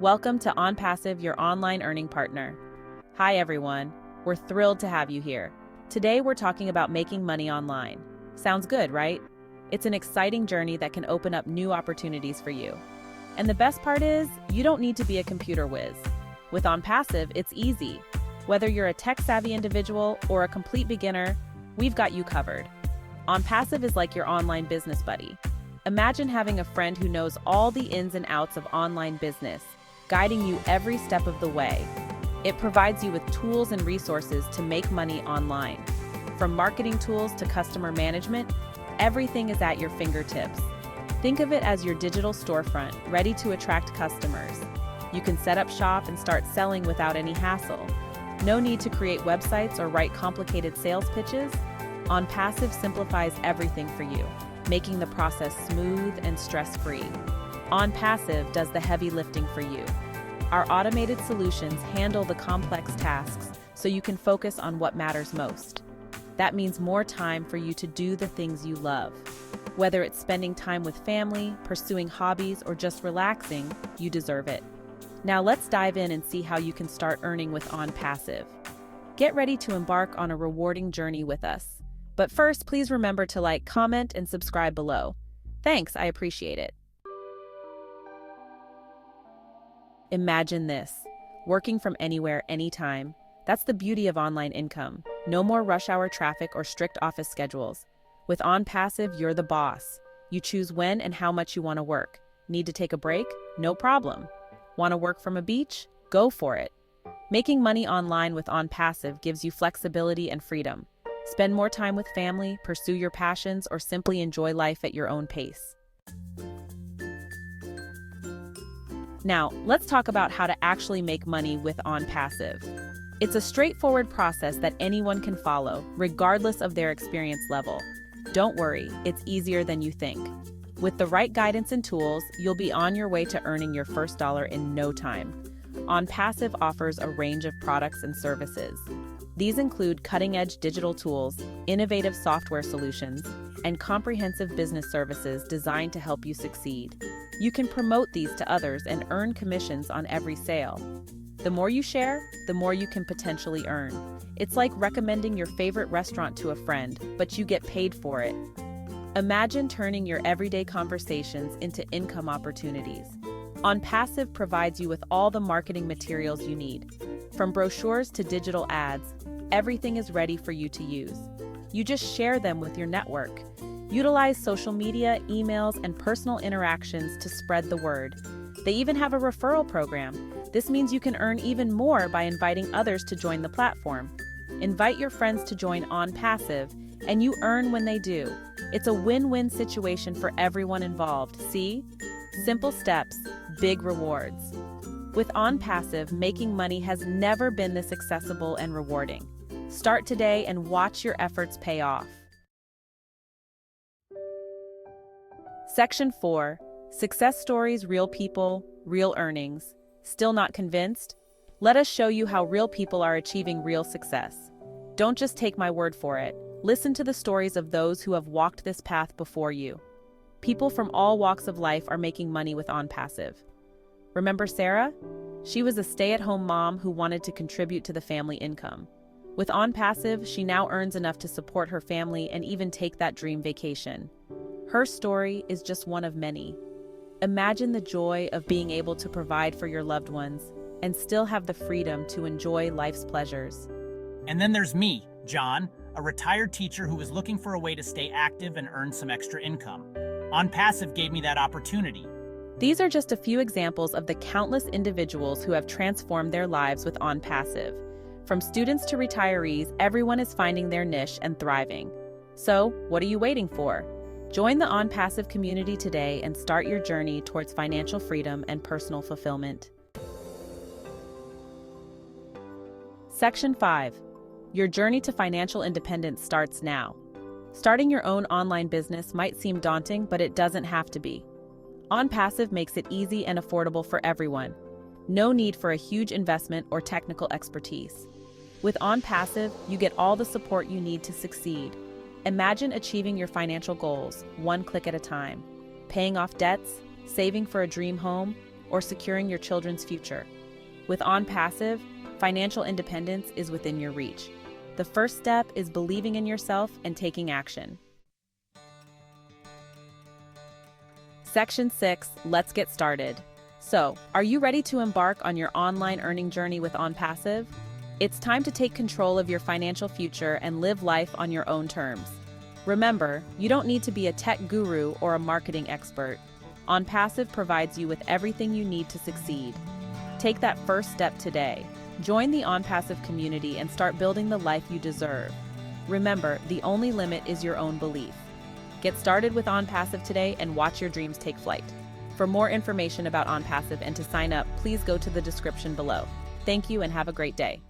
Welcome to Onpassive, your online earning partner. Hi everyone, we're thrilled to have you here. Today we're talking about making money online. Sounds good, right? It's an exciting journey that can open up new opportunities for you. And the best part is, you don't need to be a computer whiz. With Onpassive, it's easy. Whether you're a tech-savvy individual or a complete beginner, we've got you covered. Onpassive is like your online business buddy. Imagine having a friend who knows all the ins and outs of online business, guiding you every step of the way. It provides you with tools and resources to make money online. From marketing tools to customer management, everything is at your fingertips. Think of it as your digital storefront, ready to attract customers. You can set up shop and start selling without any hassle. No need to create websites or write complicated sales pitches. Onpassive simplifies everything for you, making the process smooth and stress-free. Onpassive does the heavy lifting for you. Our automated solutions handle the complex tasks so you can focus on what matters most. That means more time for you to do the things you love. Whether it's spending time with family, pursuing hobbies, or just relaxing, you deserve it. Now let's dive in and see how you can start earning with Onpassive. Get ready to embark on a rewarding journey with us. But first, please remember to like, comment, and subscribe below. Thanks, I appreciate it. Imagine this, working from anywhere, anytime. That's the beauty of online income. No more rush hour traffic or strict office schedules. With Onpassive, you're the boss. You choose when and how much you want to work. Need to take a break? No problem. Want to work from a beach? Go for it. Making money online with Onpassive gives you flexibility and freedom. Spend more time with family, pursue your passions, or simply enjoy life at your own pace. Now, let's talk about how to actually make money with Onpassive. It's a straightforward process that anyone can follow, regardless of their experience level. Don't worry, it's easier than you think. With the right guidance and tools, you'll be on your way to earning your first dollar in no time. Onpassive offers a range of products and services. These include cutting-edge digital tools, innovative software solutions, and comprehensive business services designed to help you succeed. You can promote these to others and earn commissions on every sale. The more you share, the more you can potentially earn. It's like recommending your favorite restaurant to a friend, but you get paid for it. Imagine turning your everyday conversations into income opportunities. Onpassive provides you with all the marketing materials you need. From brochures to digital ads, everything is ready for you to use. You just share them with your network. Utilize social media, emails, and personal interactions to spread the word. They even have a referral program. This means you can earn even more by inviting others to join the platform. Invite your friends to join Onpassive, and you earn when they do. It's a win-win situation for everyone involved. See? Simple steps, big rewards. With Onpassive, making money has never been this accessible and rewarding. Start today and watch your efforts pay off. Section 4. Success Stories, Real People, Real Earnings. Still not convinced? Let us show you how real people are achieving real success. Don't just take my word for it. Listen to the stories of those who have walked this path before you. People from all walks of life are making money with Onpassive. Remember Sarah? She was a stay-at-home mom who wanted to contribute to the family income. With Onpassive, she now earns enough to support her family and even take that dream vacation. Her story is just one of many. Imagine the joy of being able to provide for your loved ones and still have the freedom to enjoy life's pleasures. And then there's me, John, a retired teacher who was looking for a way to stay active and earn some extra income. Onpassive gave me that opportunity. These are just a few examples of the countless individuals who have transformed their lives with Onpassive. From students to retirees, everyone is finding their niche and thriving. So, what are you waiting for? Join the Onpassive community today and start your journey towards financial freedom and personal fulfillment. Section 5. Your journey to financial independence starts now. Starting your own online business might seem daunting, but it doesn't have to be. Onpassive makes it easy and affordable for everyone. No need for a huge investment or technical expertise. With Onpassive, you get all the support you need to succeed. Imagine achieving your financial goals, one click at a time. Paying off debts, saving for a dream home, or securing your children's future. With Onpassive, financial independence is within your reach. The first step is believing in yourself and taking action. Section 6, let's get started. So, are you ready to embark on your online earning journey with Onpassive? It's time to take control of your financial future and live life on your own terms. Remember, you don't need to be a tech guru or a marketing expert. Onpassive provides you with everything you need to succeed. Take that first step today. Join the Onpassive community and start building the life you deserve. Remember, the only limit is your own belief. Get started with Onpassive today and watch your dreams take flight. For more information about Onpassive and to sign up, please go to the description below. Thank you and have a great day.